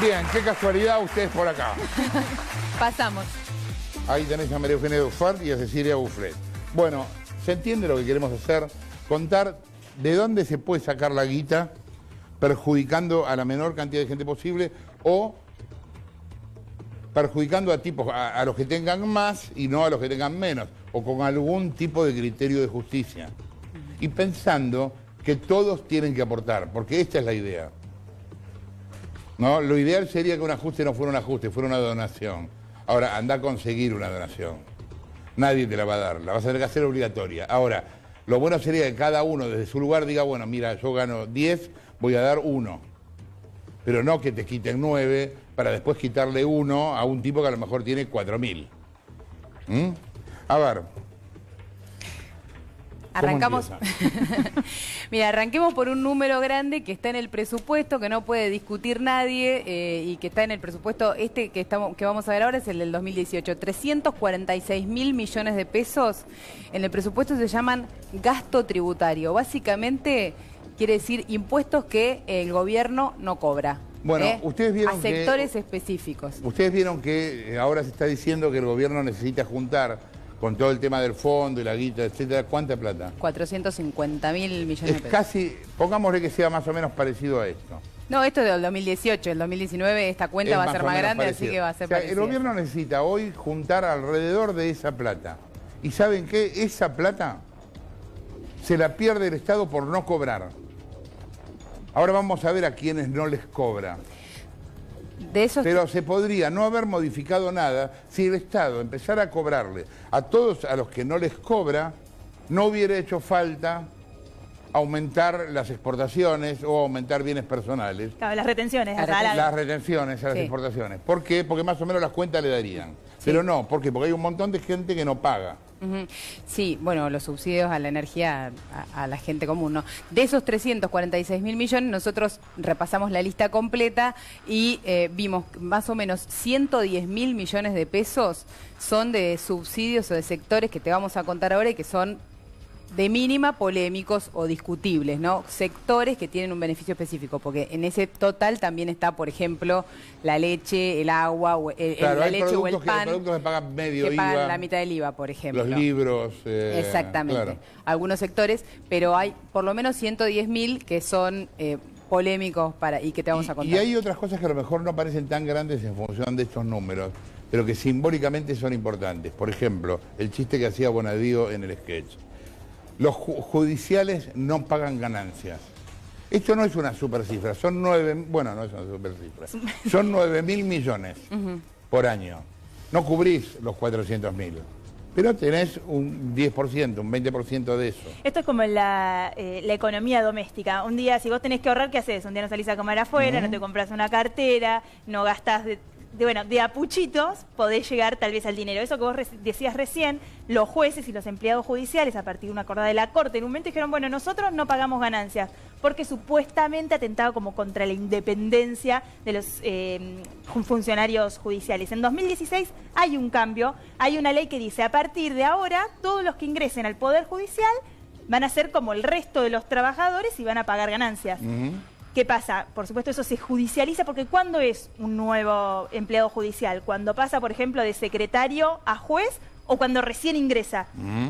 Bien, qué casualidad ustedes por acá. Pasamos. Ahí tenés a María Eugenia Dufart y a Cecilia Bufflet. Bueno, ¿se entiende lo que queremos hacer? Contar de dónde se puede sacar la guita perjudicando a la menor cantidad de gente posible o perjudicando a tipos, a los que tengan más y no a los que tengan menos, o con algún tipo de criterio de justicia. Y pensando que todos tienen que aportar, porque esta es la idea. ¿No? Lo ideal sería que un ajuste no fuera un ajuste, fuera una donación. Ahora, anda a conseguir una donación. Nadie te la va a dar, la vas a tener que hacer obligatoria. Ahora, lo bueno sería que cada uno desde su lugar diga, bueno, mira, yo gano 10, voy a dar 1. Pero no que te quiten 9 para después quitarle 1 a un tipo que a lo mejor tiene 4.000. A ver. Arrancamos. Mira, arranquemos por un número grande que está en el presupuesto, que no puede discutir nadie y que está en el presupuesto que vamos a ver ahora, es el del 2018. 346.000 millones de pesos en el presupuesto se llaman gasto tributario. Básicamente quiere decir impuestos que el gobierno no cobra. Bueno, ustedes vieron a sectores específicos. Ustedes vieron que ahora se está diciendo que el gobierno necesita juntar con todo el tema del fondo y la guita, etcétera. ¿Cuánta plata? 450.000 millones de pesos. Es casi, pongámosle que sea más o menos parecido a esto. No, esto es del 2018, el 2019 esta cuenta va a ser más grande, parecido. Así que va a ser parecido. El gobierno necesita hoy juntar alrededor de esa plata. ¿Y saben qué? Esa plata se la pierde el Estado por no cobrar. Ahora vamos a ver a quienes no les cobra. Pero se podría no haber modificado nada si el Estado empezara a cobrarle a todos a los que no les cobra, no hubiera hecho falta aumentar las exportaciones o aumentar bienes personales. Claro, las retenciones. Las retenciones a las exportaciones. ¿Por qué? Porque más o menos las cuentas le darían. Sí. Pero no, ¿por qué? Porque hay un montón de gente que no paga. Sí, bueno, los subsidios a la energía, a la gente común, ¿no? De esos 346.000 millones, nosotros repasamos la lista completa y vimos más o menos 110.000 millones de pesos son de subsidios o de sectores que te vamos a contar ahora y que son de mínima polémicos o discutibles, ¿no? Sectores que tienen un beneficio específico, porque en ese total también está, por ejemplo, la leche, el agua, claro, la leche o el pan. Hay productos que pagan medio que IVA. pagan la mitad del IVA, por ejemplo. Los libros. Exactamente. Claro. Algunos sectores, pero hay por lo menos 110.000 que son polémicos y que te vamos a contar. Y hay otras cosas que a lo mejor no parecen tan grandes en función de estos números, pero que simbólicamente son importantes. Por ejemplo, el chiste que hacía Bonadío en el sketch. Los judiciales no pagan ganancias. Esto no es una super cifra, son 9, bueno, no es una super cifra, son 9.000 millones por año. No cubrís los 400.000, pero tenés un 10%, un 20% de eso. Esto es como la economía doméstica. Un día, si vos tenés que ahorrar, ¿qué haces? Un día no salís a comer afuera, no te compras una cartera, no gastás de a puchitos podés llegar tal vez al dinero. Eso que vos decías recién, los jueces y los empleados judiciales, a partir de una acordada de la Corte, en un momento dijeron, bueno, nosotros no pagamos ganancias, porque supuestamente atentaba como contra la independencia de los funcionarios judiciales. En 2016 hay un cambio, hay una ley que dice, a partir de ahora, todos los que ingresen al Poder Judicial van a ser como el resto de los trabajadores y van a pagar ganancias. ¿Qué pasa? Por supuesto, eso se judicializa porque ¿cuándo es un nuevo empleado judicial? Cuando pasa, por ejemplo, de secretario a juez o cuando recién ingresa.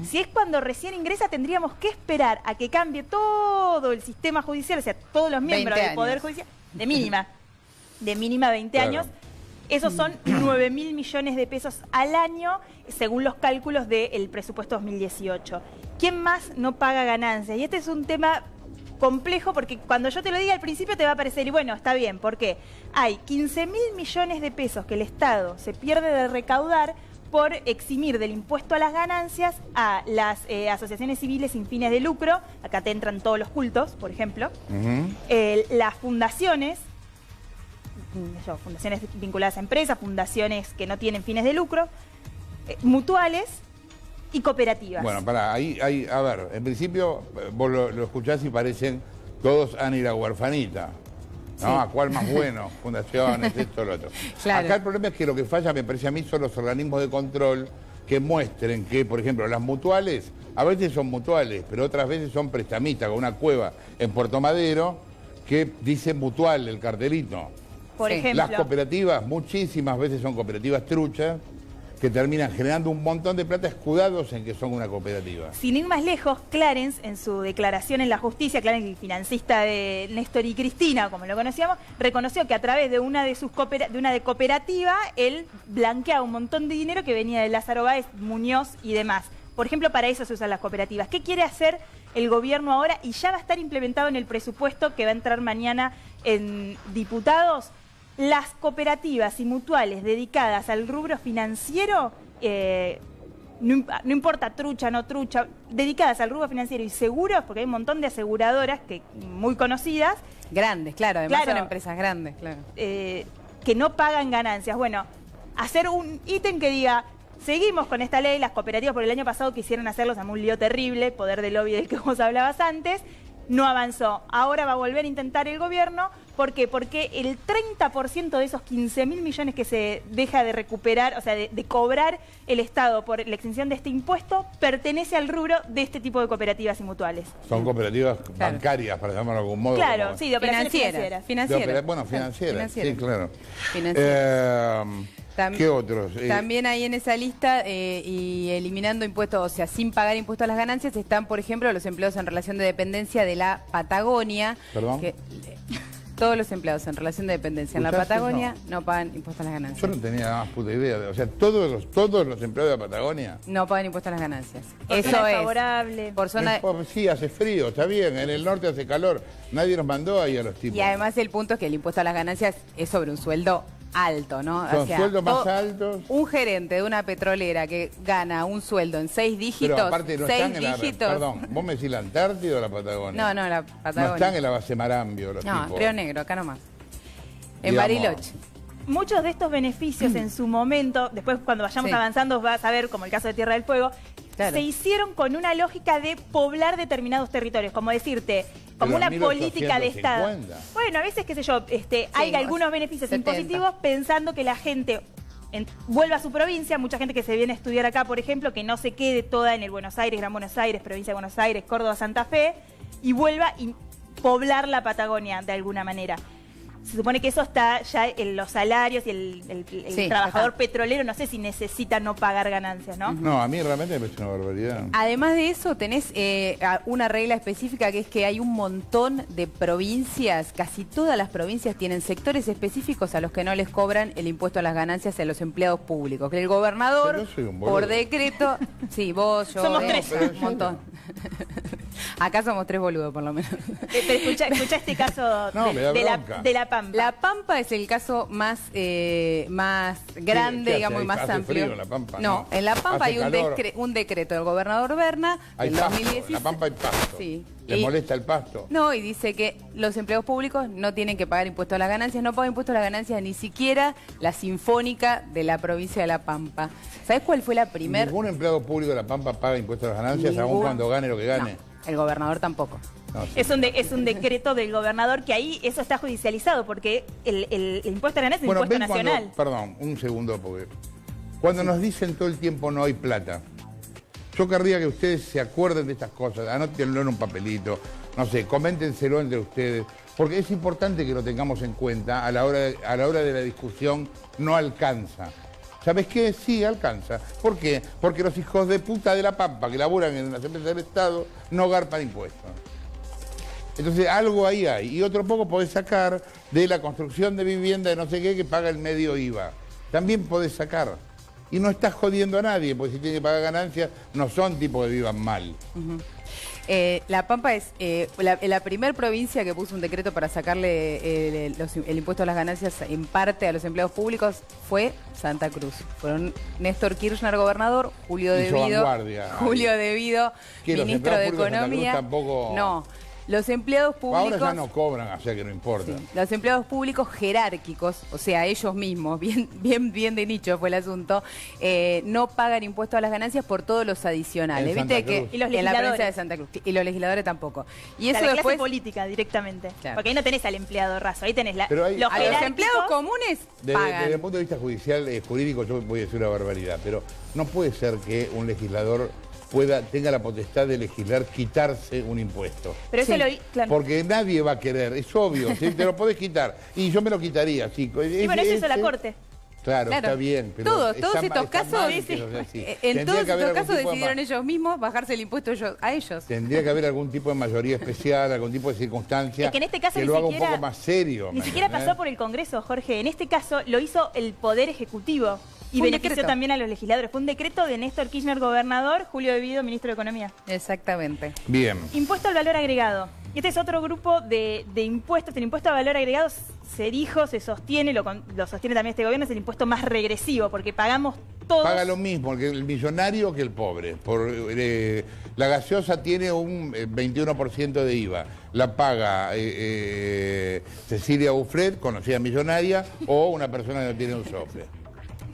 Si es cuando recién ingresa, tendríamos que esperar a que cambie todo el sistema judicial, o sea, todos los miembros del Poder Judicial, de mínima 20 años. Esos son 9.000 millones de pesos al año, según los cálculos del presupuesto 2018. ¿Quién más no paga ganancias? Y este es un tema complejo porque cuando yo te lo diga al principio te va a parecer, y bueno, está bien, porque hay 15.000 millones de pesos que el Estado se pierde de recaudar por eximir del impuesto a las ganancias a las asociaciones civiles sin fines de lucro, acá te entran todos los cultos, por ejemplo, las fundaciones, fundaciones vinculadas a empresas, fundaciones que no tienen fines de lucro, mutuales y cooperativas. Bueno, pará, ahí, a ver, en principio vos lo escuchás y parecen todos Ana y la huerfanita, ¿no? Sí. ¿A cuál más bueno? Fundaciones, esto, lo otro. Claro. Acá el problema es que lo que falla, me parece a mí, son los organismos de control que muestren que, por ejemplo, las mutuales, a veces son mutuales, pero otras veces son prestamistas, con una cueva en Puerto Madero que dice mutual el cartelito. por Sí. ejemplo. Las cooperativas muchísimas veces son cooperativas truchas que terminan generando un montón de plata escudados en que son una cooperativa. Sin ir más lejos, Clarence, en su declaración en la justicia, Clarence, el financista de Néstor y Cristina, como lo conocíamos, reconoció que a través de una de sus cooperativa, él blanqueaba un montón de dinero que venía de Lázaro Báez, Muñoz y demás. Por ejemplo, para eso se usan las cooperativas. ¿Qué quiere hacer el gobierno ahora? Y ya va a estar implementado en el presupuesto que va a entrar mañana en diputados. Las cooperativas y mutuales dedicadas al rubro financiero, no importa trucha, no trucha, dedicadas al rubro financiero y seguros, porque hay un montón de aseguradoras muy conocidas. Grandes, claro, además Claro. son empresas grandes, claro. Que no pagan ganancias. Bueno, hacer un ítem que diga, seguimos con esta ley, las cooperativas por el año pasado quisieron hacerlo, se llamó un lío terrible, poder de lobby del que vos hablabas antes, no avanzó. Ahora va a volver a intentar el gobierno. ¿Por qué? Porque el 30% de esos 15.000 millones que se deja de recuperar, o sea, de cobrar el Estado por la extinción de este impuesto, pertenece al rubro de este tipo de cooperativas y mutuales. Son cooperativas bancarias, para llamarlo de algún modo. Claro, como- sí, de operaciones financieras. Bueno, financieras, sí, claro. Financieras. ¿Qué otros? También ahí en esa lista y eliminando impuestos, o sea, sin pagar impuestos a las ganancias, están, por ejemplo, los empleados en relación de dependencia de la Patagonia. ¿Perdón? Todos los empleados en relación de dependencia en la ¿Escuchaste? Patagonia no pagan impuestos a las ganancias. Yo no tenía la más puta idea. O sea, todos los empleados de la Patagonia. No pagan impuestos a las ganancias. Por Eso zona es. favorable. Por zona. Sí, hace frío, está bien. En el norte hace calor. Nadie nos mandó ahí a los tipos. Y además el punto es que el impuesto a las ganancias es sobre un sueldo alto, ¿no? Son sueldos más altos. Un gerente de una petrolera que gana un sueldo en 6 dígitos, Pero aparte no 6 están en la... dígitos. Perdón, ¿vos me decís la Antártida o la Patagonia? No, la No Patagonia. están en la base Marambio los No, tipos. Río Negro, acá nomás. En Digamos, Bariloche. Muchos de estos beneficios en su momento, después cuando vayamos Sí. avanzando vas a ver, como el caso de Tierra del Fuego, Claro. se hicieron con una lógica de poblar determinados territorios, como decirte, como Pero una en política de Estado. 1850. Bueno, a veces, qué sé yo, hay algunos beneficios 70. impositivos pensando que la gente vuelva a su provincia, mucha gente que se viene a estudiar acá, por ejemplo, que no se quede toda en el Buenos Aires, Gran Buenos Aires, provincia de Buenos Aires, Córdoba, Santa Fe, y vuelva a poblar la Patagonia de alguna manera. Se supone que eso está ya en los salarios y el Sí, trabajador está. petrolero, no sé si necesita no pagar ganancias, ¿no? No, a mí realmente me parece una barbaridad. Además de eso, tenés una regla específica que es que hay un montón de provincias, casi todas las provincias tienen sectores específicos a los que no les cobran el impuesto a las ganancias a los empleados públicos. Que el gobernador, Pero yo soy un boludo. por decreto, sí, vos, yo, Somos tres. Pero en un montón. Acá somos 3 boludos, por lo menos. Pero escucha este caso No, me da de bronca. la Pampa. La Pampa es el caso más grande, ¿Qué digamos, hace? y más ¿Hace amplio. frío en La Pampa? No, No. en La Pampa Hace hay un, calor. un decreto del gobernador Berna Hay del pasto, 2016. en La Pampa hay pasto. Sí. ¿Le Y- molesta el pasto? No, y dice que los empleados públicos no tienen que pagar impuestos a las ganancias, no pagan impuestos a las ganancias ni siquiera la Sinfónica de la provincia de La Pampa. ¿Sabes cuál fue la primera? Ningún empleado público de La Pampa paga impuestos a las ganancias, aun Ningún- cuando gane lo que gane. No, el gobernador tampoco. No, sí. Es un decreto del gobernador que ahí eso está judicializado porque el impuesto a la ganancia es un impuesto ven nacional. perdón, un segundo, porque cuando nos dicen todo el tiempo no hay plata, yo querría que ustedes se acuerden de estas cosas, anótenlo en un papelito, no sé, coméntenselo entre ustedes, porque es importante que lo tengamos en cuenta a la hora de la discusión, no alcanza. ¿Sabes qué? Sí, alcanza. ¿Por qué? Porque los hijos de puta de La Pampa que laburan en las empresas del Estado no garpan impuestos. Entonces algo ahí hay. Y otro poco podés sacar de la construcción de vivienda de no sé qué que paga el medio IVA. También podés sacar. Y no estás jodiendo a nadie, porque si tiene que pagar ganancias, no son tipos que vivan mal. La Pampa es la primer provincia que puso un decreto para sacarle el impuesto a las ganancias en parte a los empleados públicos fue Santa Cruz. Fueron Néstor Kirchner, gobernador, Julio Hizo Devido, vanguardia. Julio Devido, ¿Qué, los ministro de empleados públicos de Santa Cruz Economía. tampoco? No, los empleados públicos... Ahora ya no cobran, o sea que no importa. Sí, los empleados públicos jerárquicos, o sea, ellos mismos, bien de nicho fue el asunto, no pagan impuestos a las ganancias por todos los adicionales. En ¿Viste Santa que Cruz. Y los en la legisladores. provincia de Santa Cruz? Y los legisladores tampoco. Y O sea, eso la después clase política directamente. Claro. Porque ahí no tenés al empleado raso, ahí tenés Pero hay- los a los jerárquicos. empleados comunes pagan. Desde el punto de vista judicial, jurídico, yo voy a decir una barbaridad, pero no puede ser que un legislador tenga la potestad de legislar quitarse un impuesto. Pero eso Sí. claro. Porque nadie va a querer, es obvio, ¿sí? Te lo podés quitar. Y yo me lo quitaría, sí. Y bueno, eso hizo la Corte. Claro, está bien. Pero Todos estos está casos, mal sí, que sí. lo sea así. En Tendría todos que haber estos algún casos tipo de decidieron ellos mismos bajarse el impuesto a ellos. Tendría que haber algún tipo de mayoría especial, algún tipo de circunstancia Es que en este caso lo haga un poco más serio. Ni ¿me siquiera entendés? pasó por el Congreso, Jorge. En este caso lo hizo el Poder Ejecutivo. Y Un benefició decreto. también a los legisladores. Fue un decreto de Néstor Kirchner, gobernador, Julio De Vido, ministro de Economía. Exactamente. Bien. Impuesto al valor agregado. Este es otro grupo de impuestos. El impuesto al valor agregado se dijo, se sostiene, lo sostiene también este gobierno, es el impuesto más regresivo, porque pagamos todos. Paga lo mismo el millonario que el pobre. La gaseosa tiene un 21% de IVA. La paga Cecilia Buffret, conocida millonaria, o una persona que no tiene un sofre.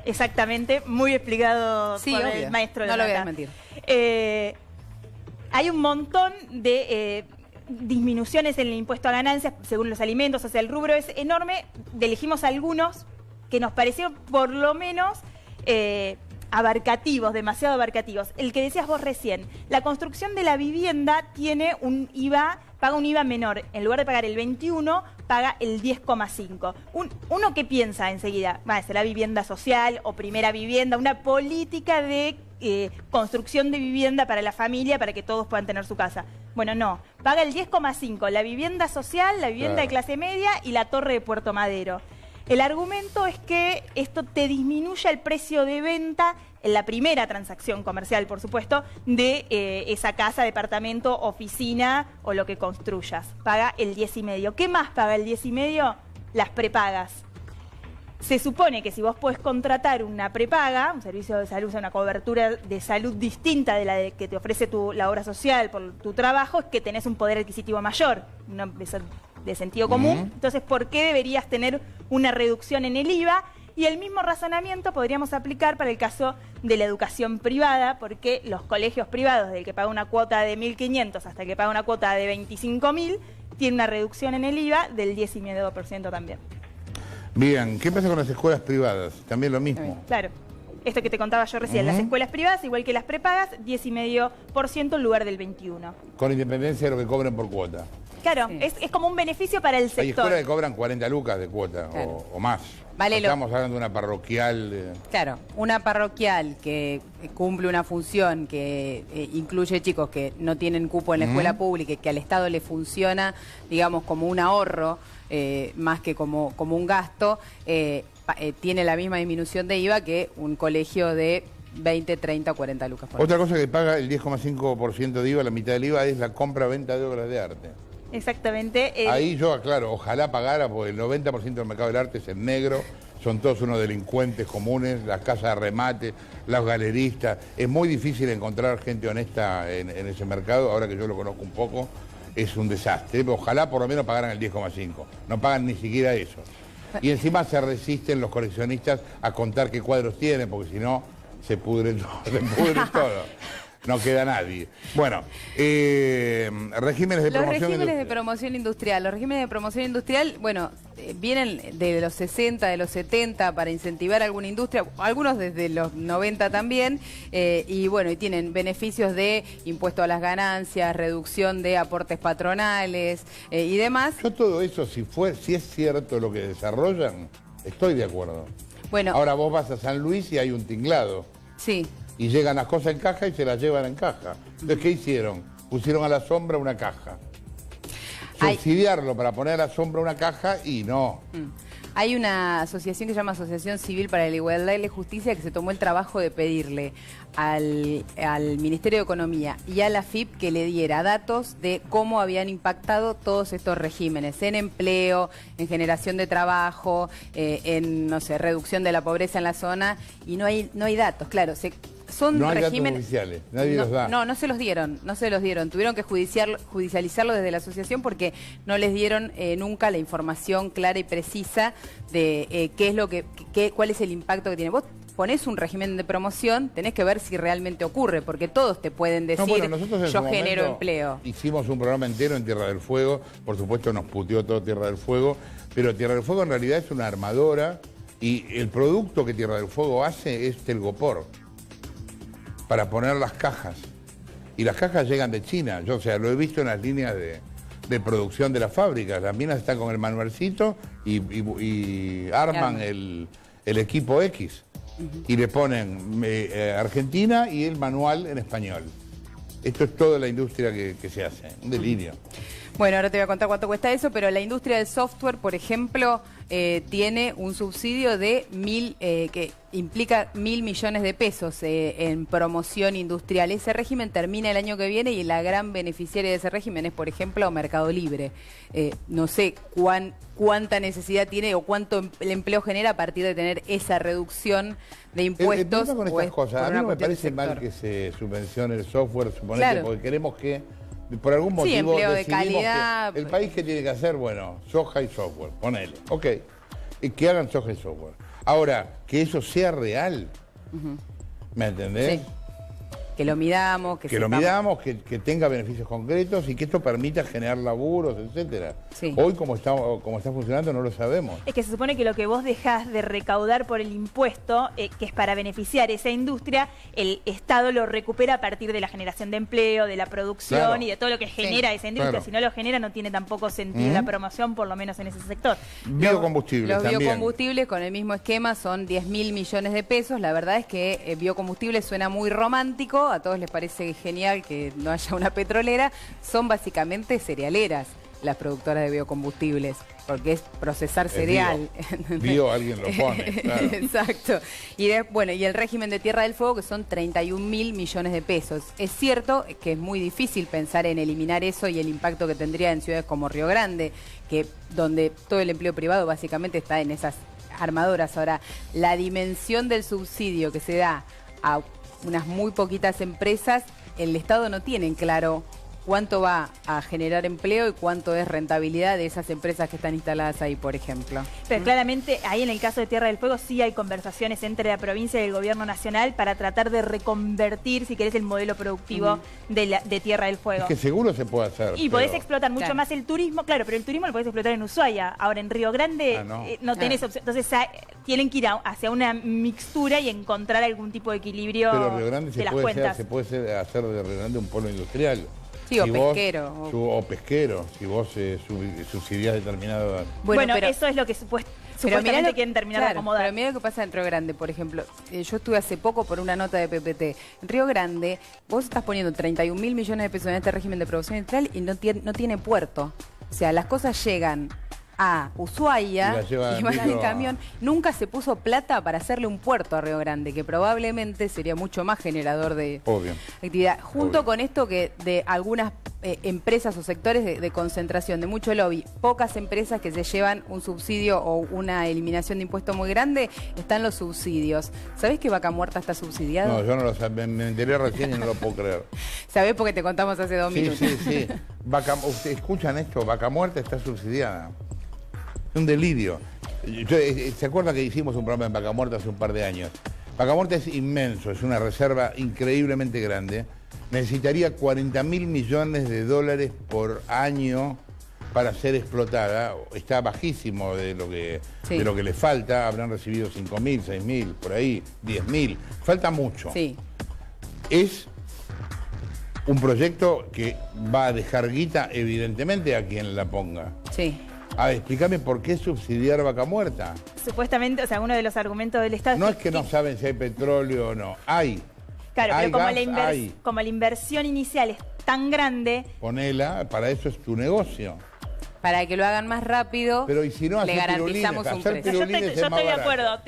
Exactamente, muy explicado Sí, por obvio. el maestro. No lo voy a Lanata. desmentir. Hay un montón de disminuciones en el impuesto a ganancias según los alimentos, o sea, el rubro es enorme. Elegimos algunos que nos parecieron por lo menos abarcativos, demasiado abarcativos. El que decías vos recién, la construcción de la vivienda tiene un IVA, paga un IVA menor. En lugar de pagar el 21, paga el 10,5. Uno que piensa enseguida, será vivienda social o primera vivienda, una política de construcción de vivienda para la familia, para que todos puedan tener su casa. Bueno, no, paga el 10,5, la vivienda social, la vivienda de clase media y la torre de Puerto Madero. El argumento es que esto te disminuye el precio de venta en la primera transacción comercial, por supuesto, de esa casa, departamento, oficina o lo que construyas. Paga el 10,5. ¿Qué más paga el 10,5? Las prepagas. Se supone que si vos podés contratar una prepaga, un servicio de salud, una cobertura de salud distinta de la que te ofrece la obra social por tu trabajo, es que tenés un poder adquisitivo mayor, de sentido común. Entonces, ¿por qué deberías tener una reducción en el IVA? Y el mismo razonamiento podríamos aplicar para el caso de la educación privada, porque los colegios privados, del que paga una cuota de 1.500 hasta el que paga una cuota de 25.000, tiene una reducción en el IVA del 10,5% también. Bien, ¿qué pasa con las escuelas privadas? También lo mismo. Claro, esto que te contaba yo recién, las escuelas privadas, igual que las prepagas, 10,5% en lugar del 21%. Con independencia de lo que cobren por cuota. Claro, Sí. es como un beneficio para el Hay sector. escuelas que cobran 40 lucas de cuota Claro. o más. Vale, Estamos hablando de una parroquial. Claro, una parroquial que cumple una función que incluye chicos que no tienen cupo en la escuela pública y que al Estado le funciona, digamos, como un ahorro, más que como un gasto, tiene la misma disminución de IVA que un colegio de 20, 30, 40 lucas por Otra mes. cosa que paga el 10,5% de IVA, la mitad del IVA, es la compra-venta de obras de arte. Exactamente. Ahí yo aclaro, ojalá pagara, porque el 90% del mercado del arte es en negro, son todos unos delincuentes comunes, las casas de remate, los galeristas. Es muy difícil encontrar gente honesta en ese mercado, ahora que yo lo conozco un poco, es un desastre. Ojalá por lo menos pagaran el 10,5%, no pagan ni siquiera eso. Y encima se resisten los coleccionistas a contar qué cuadros tienen, porque si no, se pudre todo, No queda nadie. Bueno, regímenes de Los promoción regímenes de industrial. promoción industrial. Los regímenes de promoción industrial, bueno, vienen de los 60, de los 70 para incentivar alguna industria, algunos desde los 90 también, y bueno, y tienen beneficios de impuesto a las ganancias, reducción de aportes patronales y demás. Yo todo eso, si es cierto lo que desarrollan, estoy de acuerdo. Bueno, Ahora vos vas a San Luis y hay un tinglado. sí. Y llegan las cosas en caja y se las llevan en caja. Entonces, ¿qué hicieron? Pusieron a la sombra una caja. Hay- Subsidiarlo para poner a la sombra una caja y no. Hay una asociación que se llama Asociación Civil para la Igualdad y la Justicia que se tomó el trabajo de pedirle al Ministerio de Economía y a la AFIP que le diera datos de cómo habían impactado todos estos regímenes en empleo, en generación de trabajo, en, no sé, reducción de la pobreza en la zona, y no hay datos, claro. Son No hay datos regímenes oficiales, nadie no, los da. No se los dieron. Tuvieron que judicializarlo desde la asociación porque no les dieron nunca la información clara y precisa de qué es cuál es el impacto que tiene. Vos ponés un régimen de promoción, tenés que ver si realmente ocurre, porque todos te pueden decir, No, bueno, nosotros en yo su genero momento empleo. Hicimos un programa entero en Tierra del Fuego, por supuesto nos puteó todo Tierra del Fuego, pero Tierra del Fuego en realidad es una armadora y el producto que Tierra del Fuego hace es telgopor para poner las cajas. Y las cajas llegan de China. Yo, o sea, lo he visto en las líneas de producción de las fábricas. Las minas están con el manualcito y arman el equipo X. Y le ponen Argentina y el manual en español. Esto es toda la industria que se hace. Un delirio. Bueno, ahora te voy a contar cuánto cuesta eso, pero la industria del software, por ejemplo, tiene un subsidio de que implica 1.000 millones de pesos en promoción industrial. Ese régimen termina el año que viene y la gran beneficiaria de ese régimen es, por ejemplo, Mercado Libre. No sé cuánta necesidad tiene o cuánto el empleo genera a partir de tener esa reducción de impuestos. Con estas cosas, a mí no me parece mal que se subvencione el software, suponete, porque queremos que por algún motivo empleo de decidimos calidad. que el país que tiene que hacer, bueno, soja y software, ponele, ok, y que hagan soja y software. Ahora, que eso sea real, ¿me entendés? Sí. Que lo midamos, que lo midamos, que tenga beneficios concretos y que esto permita generar laburos, etcétera. Sí. Hoy, como está funcionando, no lo sabemos. Es que se supone que lo que vos dejás de recaudar por el impuesto, que es para beneficiar esa industria, el Estado lo recupera a partir de la generación de empleo, de la producción, claro, y de todo lo que genera esa industria. Claro. Si no lo genera, no tiene tampoco sentido la promoción, por lo menos en ese sector. Biocombustibles Los también. biocombustibles con el mismo esquema son 10.000 millones de pesos. La verdad es que biocombustibles suena muy romántico, a todos les parece genial que no haya una petrolera. Son básicamente cerealeras las productoras de biocombustibles, porque es procesar cereal. Bio alguien lo pone, claro. Exacto. Y y el régimen de Tierra del Fuego, que son 31.000 millones de pesos. Es cierto que es muy difícil pensar en eliminar eso y el impacto que tendría en ciudades como Río Grande, donde todo el empleo privado básicamente está en esas armadoras. Ahora, la dimensión del subsidio que se da a unas muy poquitas empresas, el Estado no tiene en claro cuánto va a generar empleo y cuánto es rentabilidad de esas empresas que están instaladas ahí, por ejemplo. Pero claramente ahí en el caso de Tierra del Fuego sí hay conversaciones entre la provincia y el gobierno nacional para tratar de reconvertir, si querés, el modelo productivo de Tierra del Fuego. Es que seguro se puede hacer. Y podés explotar mucho más el turismo, claro, pero el turismo lo podés explotar en Ushuaia. Ahora en Río Grande no tenés opción. Entonces tienen que ir hacia una mixtura y encontrar algún tipo de equilibrio. Pero Río Grande de las cuentas. se puede hacer de Río Grande un polo industrial. Sí, o pesquero. O pesquero, si vos subsidiás determinado... Bueno, pero eso es lo que supuestamente quieren terminar de acomodar. Pero mira lo que pasa en Río Grande, por ejemplo. Yo estuve hace poco por una nota de PPT. En Río Grande, vos estás poniendo 31.000 millones de pesos en este régimen de producción industrial y no tiene puerto. O sea, las cosas llegan a Ushuaia y van en camión. Nunca se puso plata para hacerle un puerto a Río Grande, que probablemente sería mucho más generador de actividad. Junto con esto que de algunas empresas o sectores de concentración, de mucho lobby, pocas empresas que se llevan un subsidio o una eliminación de impuestos muy grande, están los subsidios. ¿Sabés que Vaca Muerta está subsidiado? No, yo no lo sabía, me enteré recién y no lo puedo creer. ¿Sabés? Porque te contamos hace 2 minutos. Sí. ¿Ustedes escuchan esto? Vaca Muerta está subsidiada. Un delirio. ¿Se acuerdan que hicimos un programa en Vaca Muerta hace un par de años? Vaca Muerta es inmenso, es una reserva increíblemente grande. Necesitaría 40.000 millones de dólares por año para ser explotada. Está bajísimo de lo que le falta. Habrán recibido 5.000, 6.000, por ahí, 10.000. Falta mucho. Sí. Es un proyecto que va a dejar guita, evidentemente, a quien la ponga. Sí. A ver, explícame por qué subsidiar Vaca Muerta. Supuestamente, o sea, uno de los argumentos del Estado... No es que no saben si hay petróleo o no. Hay. Claro, hay pero gas, como la inversión inicial es tan grande... Ponela, para eso es tu negocio. Para que lo hagan más rápido, pero y si no, le garantizamos un precio. Yo estoy de acuerdo,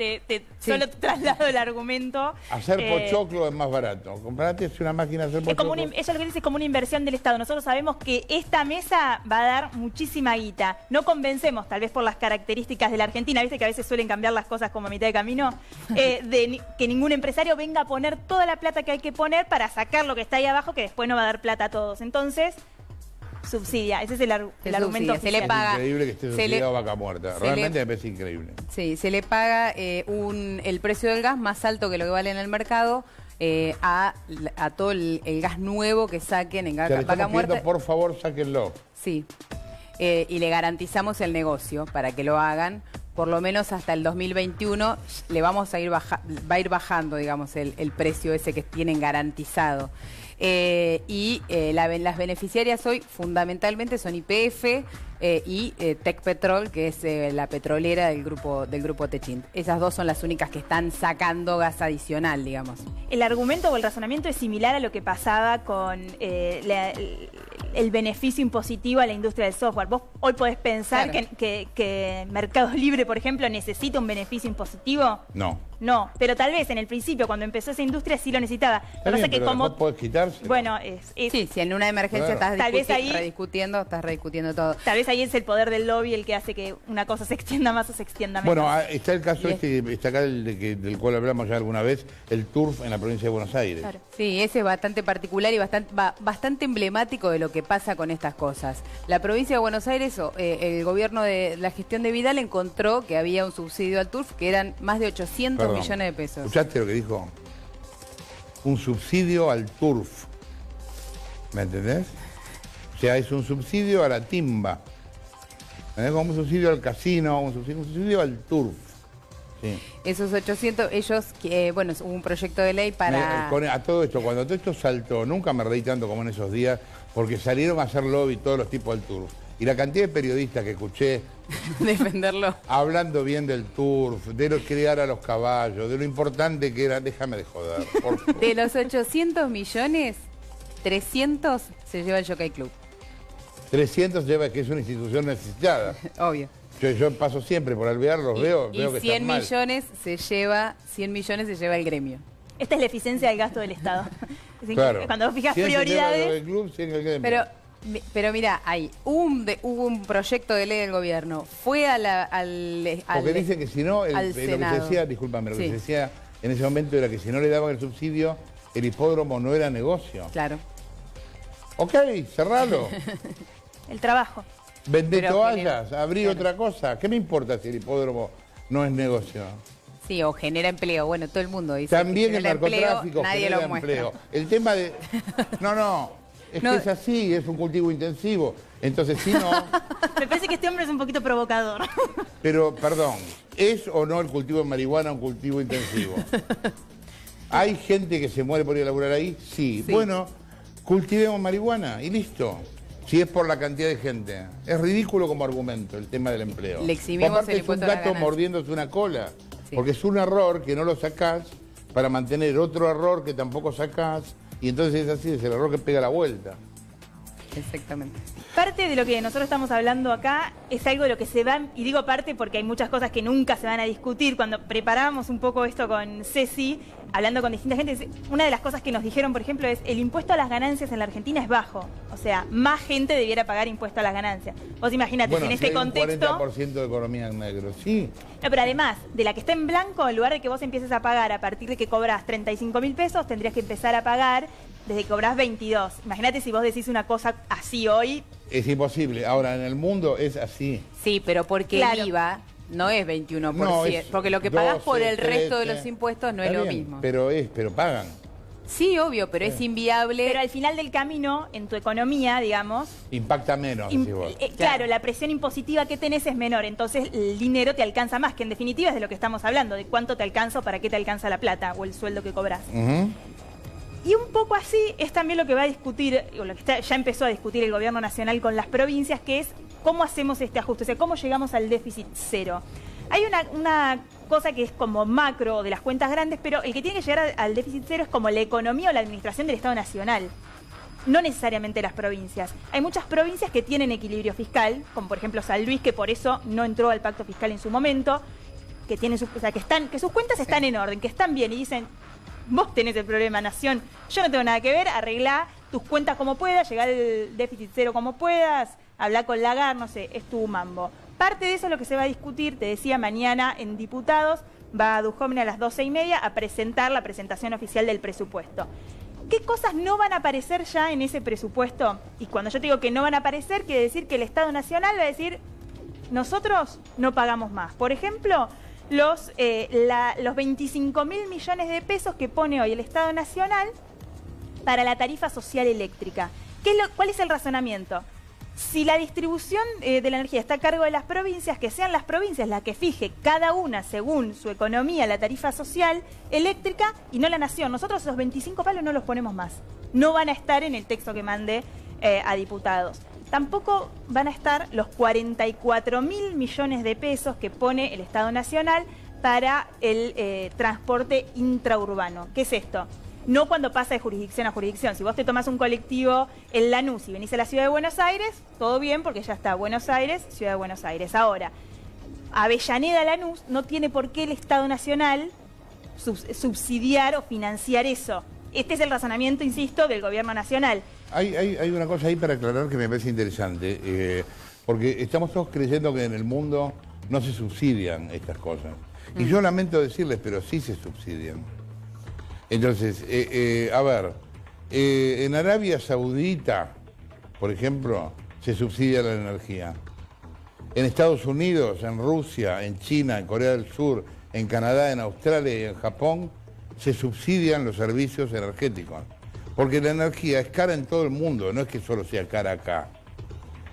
solo te traslado el argumento. Hacer pochoclo es más barato. Comprate una máquina de hacer pochoclo. Eso es lo que dice, es como una inversión del Estado. Nosotros sabemos que esta mesa va a dar muchísima guita. No convencemos, tal vez por las características de la Argentina, viste que a veces suelen cambiar las cosas como a mitad de camino, de que ningún empresario venga a poner toda la plata que hay que poner para sacar lo que está ahí abajo, que después no va a dar plata a todos. Entonces... subsidia, ese es el argumento oficial. Se le paga, es increíble que esté subsidiado Vaca Muerta, realmente me parece increíble. Sí, se le paga el precio del gas más alto que lo que vale en el mercado a todo el gas nuevo que saquen en Vaca Muerta. Por favor, sáquenlo. Sí, y le garantizamos el negocio para que lo hagan. Por lo menos hasta el 2021 le vamos a va a ir bajando, digamos, el precio ese que tienen garantizado. Las beneficiarias hoy fundamentalmente son YPF y Tecpetrol, que es la petrolera del grupo Techint. Esas dos son las únicas que están sacando gas adicional, digamos. El argumento o el razonamiento es similar a lo que pasaba con el beneficio impositivo a la industria del software. Vos hoy podés pensar que Mercado Libre, por ejemplo, necesita un beneficio impositivo. No, pero tal vez en el principio, cuando empezó esa industria, sí lo necesitaba. Está bien, pero como podés quitarse. Bueno, sí, si en una emergencia estás rediscutiendo todo. Tal vez ahí es el poder del lobby el que hace que una cosa se extienda más o se extienda menos. Bueno, está el caso está acá del cual hablamos ya alguna vez, el TURF en la provincia de Buenos Aires. Claro. Sí, ese es bastante particular y bastante emblemático de lo que pasa con estas cosas. La provincia de Buenos Aires, el gobierno de la gestión de Vidal encontró que había un subsidio al TURF que eran más de 800 millones de pesos. ¿Escuchaste lo que dijo? Un subsidio al TURF. ¿Me entendés? O sea, es un subsidio a la timba. Como un subsidio al casino, un subsidio al TURF. Sí. Esos 800, ellos, bueno, hubo un proyecto de ley para... A todo esto, cuando todo esto saltó, nunca me reí tanto como en esos días, porque salieron a hacer lobby todos los tipos del TURF. Y la cantidad de periodistas que escuché defenderlo, hablando bien del TURF, de lo criar a los caballos, de lo importante que era, déjame de joder, por favor. De los 800 millones, 300 se lleva el Jockey Club. 300 lleva, que es una institución necesitada. Obvio. Yo paso siempre por Alvear, los veo que 100 están mal. 100 millones se lleva el gremio. Esta es la eficiencia del gasto del Estado. Claro. Cuando vos fijas prioridades... Pero mira, hubo un proyecto de ley del gobierno, fue porque dice que si no, lo que se decía, discúlpame, lo que se decía en ese momento era que si no le daban el subsidio, el hipódromo no era negocio. Claro. Ok, cerralo. El trabajo. Vender toallas, abrir otra cosa. ¿Qué me importa si el hipódromo no es negocio? Sí, o genera empleo. Bueno, todo el mundo dice también el narcotráfico genera empleo. El tema de... Es que es así, es un cultivo intensivo. Entonces, si no... Me parece que este hombre es un poquito provocador. Pero, perdón, ¿es o no el cultivo de marihuana un cultivo intensivo? ¿Hay gente que se muere por ir a laburar ahí? Sí. Bueno, cultivemos marihuana y listo. Si es por la cantidad de gente. Es ridículo como argumento el tema del empleo. Le eximimos el impuesto a la es un gato mordiéndose una cola. Sí. Porque es un error que no lo sacás para mantener otro error que tampoco sacás. Y entonces es así, es el error que pega la vuelta. Exactamente. Parte de lo que nosotros estamos hablando acá es algo de lo que se va, y digo parte porque hay muchas cosas que nunca se van a discutir. Cuando preparábamos un poco esto con Ceci, hablando con distintas gente, una de las cosas que nos dijeron, por ejemplo, es el impuesto a las ganancias en la Argentina es bajo. O sea, más gente debiera pagar impuesto a las ganancias. Vos imaginate, bueno, si en este contexto... Un 40% de economía en negro, sí. No, pero además, de la que está en blanco, en lugar de que vos empieces a pagar a partir de que cobras 35.000 pesos, tendrías que empezar a pagar desde que cobrás 22. Imagínate si vos decís una cosa así hoy. Es imposible. Ahora, en el mundo es así. Sí, pero porque el IVA no es 21%. No, porque lo que pagás por el resto de los impuestos no es lo mismo. Pero pagan. Sí, obvio, pero es inviable. Pero al final del camino, en tu economía, digamos... Impacta menos, decís vos. Claro, la presión impositiva que tenés es menor, entonces el dinero te alcanza más, que en definitiva es de lo que estamos hablando, de cuánto te alcanza o para qué te alcanza la plata o el sueldo que cobras. Y un poco así es también lo que va a discutir, o lo que ya empezó a discutir el gobierno nacional con las provincias, que es cómo hacemos este ajuste, o sea, cómo llegamos al déficit cero. Hay una cosa que es como macro de las cuentas grandes, pero el que tiene que llegar al déficit cero es como la economía o la administración del Estado Nacional, no necesariamente las provincias. Hay muchas provincias que tienen equilibrio fiscal, como por ejemplo San Luis, que por eso no entró al pacto fiscal en su momento, que tienen que sus cuentas están en orden, que están bien, y dicen, vos tenés el problema, nación, yo no tengo nada que ver, arreglá tus cuentas como puedas, llegar al déficit cero como puedas, hablar con Lagarde, no sé, es tu mambo. Parte de eso es lo que se va a discutir, te decía, mañana en Diputados, va a Duhovne a las 12:30 a presentar la presentación oficial del presupuesto. ¿Qué cosas no van a aparecer ya en ese presupuesto? Y cuando yo te digo que no van a aparecer, quiere decir que el Estado Nacional va a decir, nosotros no pagamos más. Por ejemplo, los 25.000 millones de pesos que pone hoy el Estado Nacional para la tarifa social eléctrica. ¿Cuál es el razonamiento? Si la distribución de la energía está a cargo de las provincias, que sean las provincias las que fije cada una según su economía la tarifa social eléctrica y no la nación. Nosotros esos 25 palos no los ponemos más. no van a estar en el texto que mande a diputados. Tampoco van a estar los 44.000 millones de pesos que pone el Estado Nacional para el transporte intraurbano. ¿Qué es esto? No cuando pasa de jurisdicción a jurisdicción. Si vos te tomás un colectivo en Lanús y venís a la Ciudad de Buenos Aires, todo bien porque ya está Buenos Aires, Ciudad de Buenos Aires. Ahora, Avellaneda Lanús no tiene por qué el Estado Nacional subsidiar o financiar eso. Este es el razonamiento, insisto, del Gobierno Nacional. Hay una cosa ahí para aclarar que me parece interesante, porque estamos todos creyendo que en el mundo no se subsidian estas cosas. Y yo lamento decirles, pero sí se subsidian. Entonces, a ver, en Arabia Saudita, por ejemplo, se subsidia la energía. En Estados Unidos, en Rusia, en China, en Corea del Sur, en Canadá, en Australia y en Japón, se subsidian los servicios energéticos. Porque la energía es cara en todo el mundo, no es que solo sea cara acá.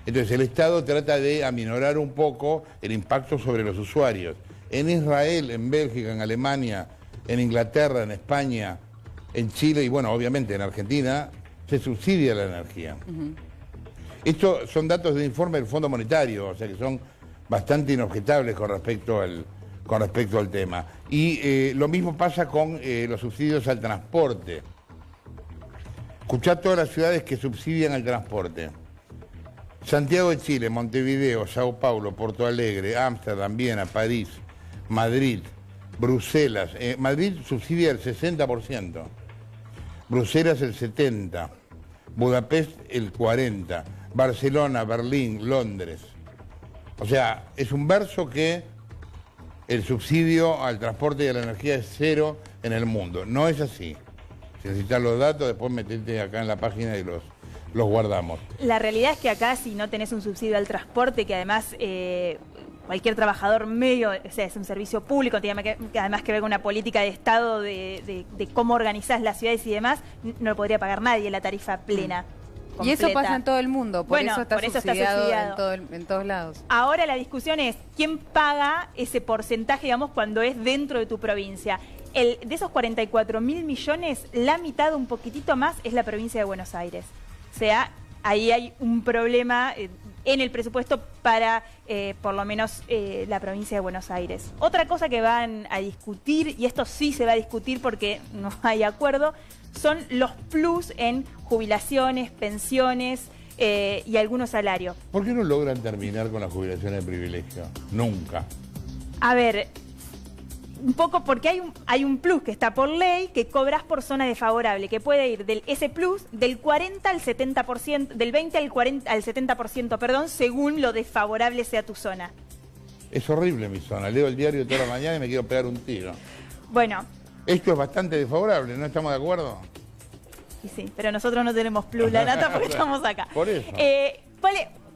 Entonces el Estado trata de aminorar un poco el impacto sobre los usuarios. En Israel, en Bélgica, en Alemania, en Inglaterra, en España, en Chile y bueno, obviamente en Argentina, se subsidia la energía. Estos son datos de informe del Fondo Monetario, o sea que son bastante inobjetables con respecto al tema. Y lo mismo pasa con los subsidios al transporte. Escuchá todas las ciudades que subsidian el transporte. Santiago de Chile, Montevideo, Sao Paulo, Porto Alegre, Ámsterdam, Viena, París, Madrid, Bruselas. Madrid subsidia el 60%, Bruselas el 70%, Budapest el 40%, Barcelona, Berlín, Londres. O sea, es un verso que el subsidio al transporte y a la energía es cero en el mundo. No es así. Si necesitas los datos, después metete acá en la página y los guardamos. La realidad es que acá, si no tenés un subsidio al transporte, que además cualquier trabajador medio, o sea, es un servicio público, tiene que además que ver con una política de Estado de cómo organizás las ciudades y demás, no lo podría pagar nadie la tarifa plena. Y eso pasa en todo el mundo, por eso está subsidiado en todos lados. Ahora la discusión es, ¿quién paga ese porcentaje, digamos, cuando es dentro de tu provincia? De esos 44.000 millones, la mitad, un poquitito más, es la provincia de Buenos Aires. O sea, ahí hay un problema en el presupuesto para, por lo menos, la provincia de Buenos Aires. Otra cosa que van a discutir, y esto sí se va a discutir porque no hay acuerdo, son los plus en jubilaciones, pensiones y algunos salarios. ¿Por qué no logran terminar con las jubilaciones de privilegio? Nunca. A ver, un poco porque hay un plus que está por ley que cobras por zona desfavorable, que puede ir ese plus del 40 al 70%, del 20 al 70%, perdón, según lo desfavorable sea tu zona. Es horrible mi zona. Leo el diario toda la mañana y me quiero pegar un tiro. Bueno. Esto es bastante desfavorable, ¿no estamos de acuerdo? Sí, pero nosotros no tenemos plus, la nata, porque estamos acá. Por eso.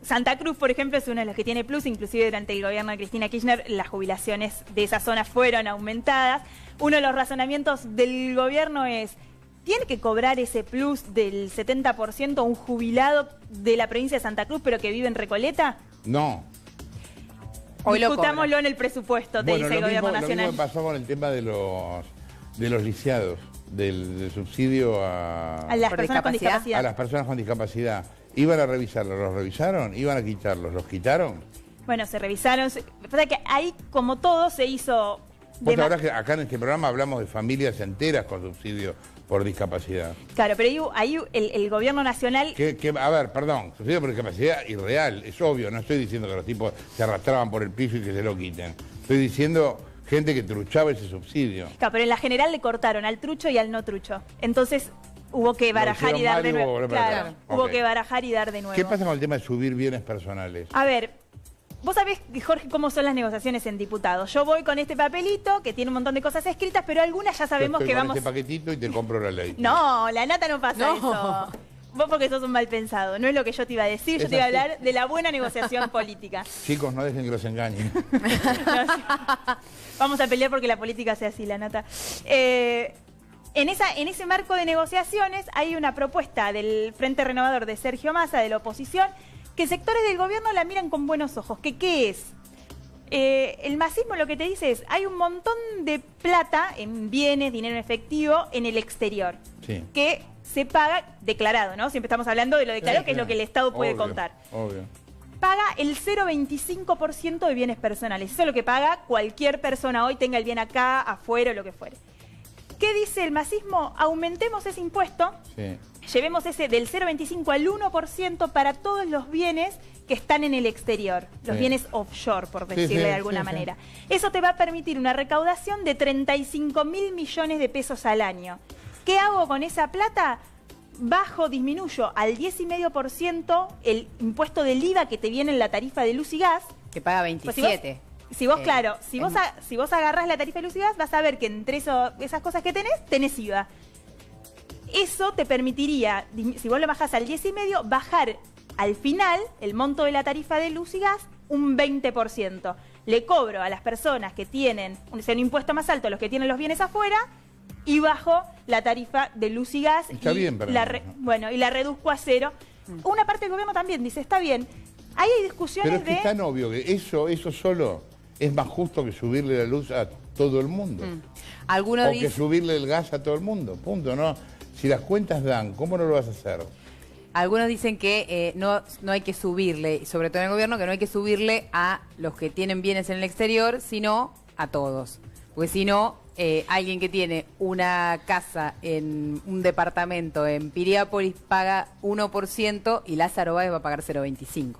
Santa Cruz, por ejemplo, es uno de los que tiene plus, inclusive durante el gobierno de Cristina Kirchner las jubilaciones de esa zona fueron aumentadas. Uno de los razonamientos del gobierno es, ¿tiene que cobrar ese plus del 70% un jubilado de la provincia de Santa Cruz pero que vive en Recoleta? No. Discutámoslo en el presupuesto, te dice el gobierno nacional. Lo mismo pasó con el tema de los lisiados, del subsidio a las personas con discapacidad. A las personas con discapacidad. Iban a revisarlos, ¿los revisaron? ¿Iban a quitarlos? ¿Los quitaron? Bueno, se revisaron. Pasa que ahí, como todo, se hizo... Vos sabrás que acá en este programa hablamos de familias enteras con subsidio por discapacidad. Claro, pero ahí el gobierno nacional... A ver, perdón, subsidio por discapacidad irreal, es obvio, no estoy diciendo que los tipos se arrastraban por el piso y que se lo quiten. Estoy diciendo gente que truchaba ese subsidio. Claro, pero en la general le cortaron al trucho y al no trucho. Entonces... Hubo que barajar y dar de nuevo. Claro, hubo que barajar y dar de nuevo. ¿Qué pasa con el tema de subir bienes personales? A ver, vos sabés, Jorge, cómo son las negociaciones en diputados. Yo voy con este papelito que tiene un montón de cosas escritas, pero algunas ya sabemos que vamos... Yo estoy con este paquetito y te compro la ley. No, la nata no pasa eso. Vos porque sos un mal pensado. No es lo que yo te iba a decir. Yo te iba a hablar de la buena negociación política. Chicos, no dejen que los engañen. Vamos a pelear porque la política sea así, la nata. En ese marco de negociaciones hay una propuesta del Frente Renovador de Sergio Massa, de la oposición, que sectores del gobierno la miran con buenos ojos. ¿Qué es? El masismo lo que te dice es, hay un montón de plata en bienes, dinero en efectivo, en el exterior, sí, que se paga declarado, ¿no? Siempre estamos hablando de lo declarado, que es lo que el Estado puede Obvio, contar. Obvio. Paga el 0,25% de bienes personales. Eso es lo que paga cualquier persona hoy, tenga el bien acá, afuera o lo que fuere. ¿Qué dice el masismo? Aumentemos ese impuesto, Sí. llevemos ese del 0,25 al 1% para todos los bienes que están en el exterior, los Sí. bienes offshore, por Sí, decirle sí, de alguna sí, sí. manera. Eso te va a permitir una recaudación de 35.000 millones de pesos al año. ¿Qué hago con esa plata? Disminuyo al 10,5% el impuesto del IVA que te viene en la tarifa de luz y gas. Que paga Pues 27. si vos agarrás la tarifa de luz y gas, vas a ver que entre esas cosas que tenés IVA. Eso te permitiría, si vos lo bajás al 10,5%, bajar al final el monto de la tarifa de luz y gas un 20%. Le cobro a las personas que tienen un impuesto más alto, a los que tienen los bienes afuera, y bajo la tarifa de luz y gas. Está bien, pero y la reduzco a cero. Una parte del gobierno también dice, está bien. Ahí hay discusiones Pero es que es tan obvio que eso solo es más justo que subirle la luz a todo el mundo. Algunos O que dicen... subirle el gas a todo el mundo. Punto, ¿no? Si las cuentas dan, ¿cómo no lo vas a hacer? Algunos dicen que no hay que subirle, sobre todo en el gobierno, que no hay que subirle a los que tienen bienes en el exterior, sino a todos. Porque si no, alguien que tiene una casa en un departamento en Piriápolis paga 1% y Lázaro Báez va a pagar 0,25%.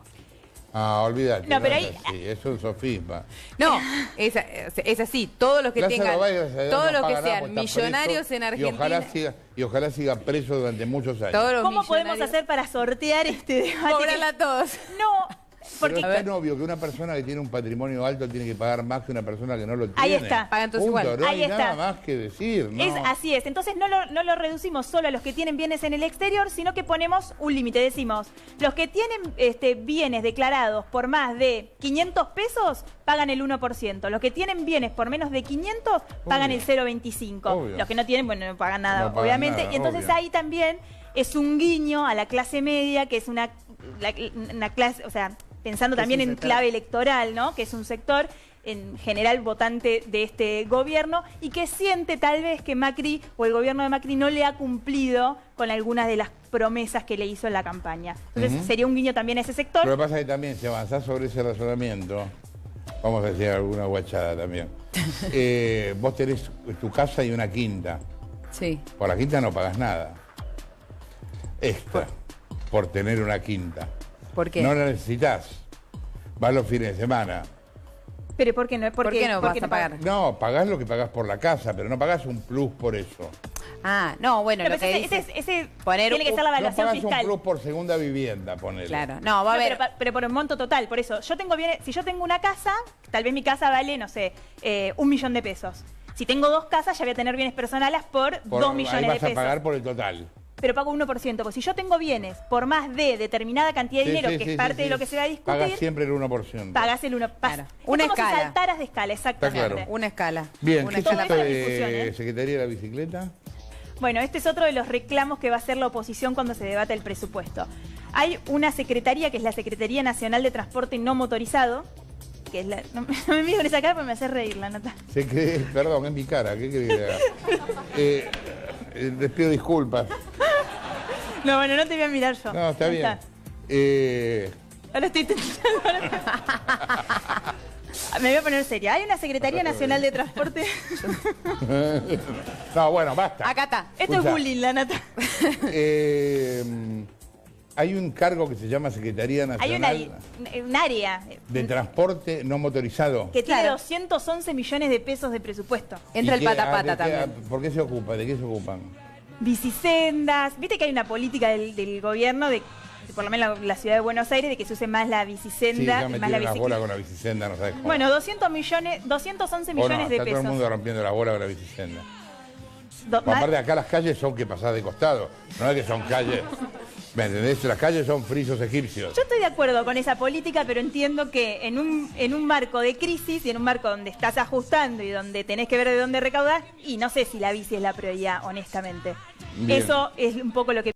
Ah, olvídate. No, pero es ahí- así, es un sofisma. No, es así. Todos los que Lázaro tengan, Báez, gracias a Dios, todos no los que paga nada sean porque está millonarios preso en Argentina, y ojalá siga preso durante muchos años. todos los ¿Cómo podemos millonarios, hacer para sortear este debate? cobrarla a todos. No, porque Pero es tan obvio que una persona que tiene un patrimonio alto tiene que pagar más que una persona que no lo tiene. Ahí está. Pagan todos Punto, igual. No Ahí hay nada está. más que decir, ¿no? así es. Entonces no lo reducimos solo a los que tienen bienes en el exterior, sino que ponemos un límite. Decimos, los que tienen bienes declarados por más de 500 pesos pagan el 1%. Los que tienen bienes por menos de 500 pagan Obvio. el 0,25. Obvio. Los que no tienen, bueno, no pagan nada, No pagan obviamente. nada, Y entonces obvio. ahí también es un guiño a la clase media, que es una clase, o sea, pensando Es también un en sector. clave electoral, ¿no? Que es un sector en general votante de este gobierno y que siente tal vez que Macri o el gobierno de Macri no le ha cumplido con algunas de las promesas que le hizo en la campaña. Entonces sería un guiño también a ese sector. Lo que pasa es que también, si avanzás sobre ese razonamiento, vamos a decir alguna guachada también. Vos tenés tu casa y una quinta. Sí. Por la quinta no pagas nada. Extra. Por tener una quinta. ¿Por qué? No la necesitas. Vas los fines de semana. Pero ¿por qué no? ¿Por qué no vas a pagar? No, pagás lo que pagás por la casa, pero no pagás un plus por eso. Ah, no, bueno, Pero lo que ese dice... poner tiene que ser la No evaluación pagás fiscal. un plus por segunda vivienda, ponele. Claro, no, va a No, haber... pero por el monto total, por eso. Yo tengo bienes, si yo tengo una casa, tal vez mi casa vale, no sé, 1.000.000 de pesos. Si tengo dos casas, ya voy a tener bienes personales por 2 Ahí millones de vas a pesos. pagar por el total. Pero pago 1%. Porque si yo tengo bienes por más de determinada cantidad de Sí, dinero, sí, que sí, es parte sí, de sí. lo que se va a discutir, Pagás siempre el 1%. pagás el 1%. Claro. Es Una como escala. si saltaras de escala, exactamente. Está claro. Una escala. Bien, Una ¿qué es escala esto para de discusión, ¿eh? Secretaría de la Bicicleta? Bueno, este es otro de los reclamos que va a hacer la oposición cuando se debate el presupuesto. Hay una secretaría que es la Secretaría Nacional de Transporte No Motorizado, que es la... No me miro con esa cara porque me hace reír la nota. Perdón, es mi cara, ¿qué querés que haga? Les pido disculpas. No, bueno, no te voy a mirar yo. No, está Ahí bien. Ahora estoy Me voy a poner seria. Hay una Secretaría Nacional de Transporte. No, bueno, basta. Acá está. Esto Escuchá. es bullying, la nota. Hay un cargo que se llama Secretaría Hay Nacional un área de Transporte No Motorizado. que tiene Claro. 211 millones de pesos de presupuesto. Entra el ¿Y qué- patapata de qué- también. ¿Por qué se ocupa? ¿De qué se ocupan? Bicisendas. Viste que hay una política del gobierno de por lo menos la ciudad de Buenos Aires, de que se use más la Sí, bicicenda ya y me más la tiran las bicicleta. bolas con la bicicenda, no sabes cómo. Bueno, 211 millones O no, de está pesos. todo el mundo rompiendo la bola con la bicicenda. Do- Por aparte, acá las calles son que pasás de costado, no es que son calles. ¿Me entendés? Las calles son frisos egipcios. Yo estoy de acuerdo con esa política, pero entiendo que en un marco de crisis y en un marco donde estás ajustando y donde tenés que ver de dónde recaudar, y no sé si la bici es la prioridad, honestamente. Bien. Eso es un poco lo que